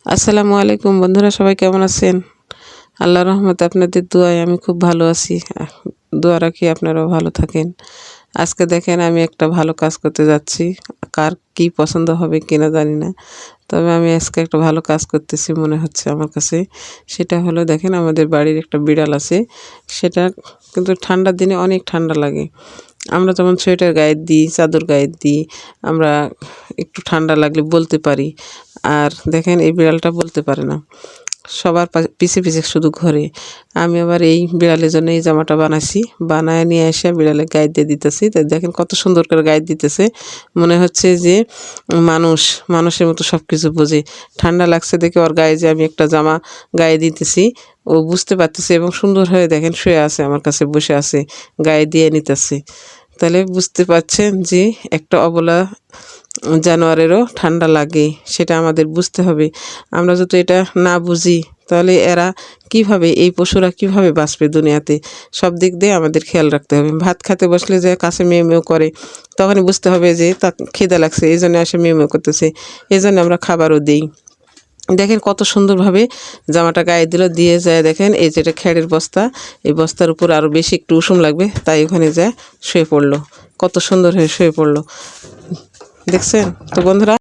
আসসালামু আলাইকুম বন্ধুরা, সবাই কেমন আছেন? আল্লাহর রহমতে আপনাদের দোয়ায় আমি খুব ভালো আছি। দোয়া রাখি আপনারাও ভালো থাকেন। আজকে দেখেন আমি একটা ভালো কাজ করতে যাচ্ছি। কার কি পছন্দ হবে কিনা জানি না। তবে আমি আজকে একটা ভালো কাজ করতেছি মনে হচ্ছে আমার কাছে। সেটা হলো দেখেন আমাদের বাড়ির একটা বিড়াল আছে। সেটা কিন্তু ঠান্ডার দিনে অনেক ঠান্ডা লাগে। আমরা যেমন সোয়েটার গায়ে দিই, চাদর গায়ে দিই। আমরা একটু ঠান্ডা লাগলে বলতে পারি। আর দেখেন এই বিড়ালটা বলতে পারে না। সবার পিছে পিছে শুধু ঘোরে। আমি আবার এই বিড়ালের জন্য এই জামাটা বানাইছি। বানায় নিয়ে এসে বিড়ালের গায়ে দিয়ে দিতেছি। তো দেখেন কত সুন্দর করে গায়ে দিতেছে। মনে হচ্ছে যে মানুষ, মানুষের মতো সব কিছু বোঝে। ঠান্ডা লাগছে দেখে ওর গায়ে যে আমি একটা জামা গায়ে দিতেছি, ও বুঝতে পারতেছে এবং সুন্দর হয়ে দেখেন শুয়ে আছে, আমার কাছে বসে আছে, গায়ে দিয়ে নিতেছে। তাহলে বুঝতে পারছেন যে একটা অবলা জানোয়ারেরও ঠান্ডা লাগে, সেটা আমাদের বুঝতে হবে। আমরা যদি এটা না বুঝি তাহলে এরা কিভাবে, এই পশুরা কিভাবে বাঁচবে দুনিয়াতে? সব দিক দিয়ে আমাদের খেয়াল রাখতে হবে। ভাত খেতে বসলে যে কাছে মেও মেও করে, তখনই বুঝতে হবে যে তার খিদে লাগছে, এই জন্য আসে মেও মেও করতেছে, এই জন্য আমরা খাবারও দিই। দেখেন কত সুন্দরভাবে জামাটা গায়ে দিল, দিয়ে যায় দেখেন এই যেটা খ্যাড়ের বস্তা, এই বস্তার উপর আরও বেশি একটু উষুম লাগবে, তাই ওখানে যায় শুয়ে পড়লো। কত সুন্দর হয়ে শুয়ে পড়লো, দেখছেন তো বন্ধুরা।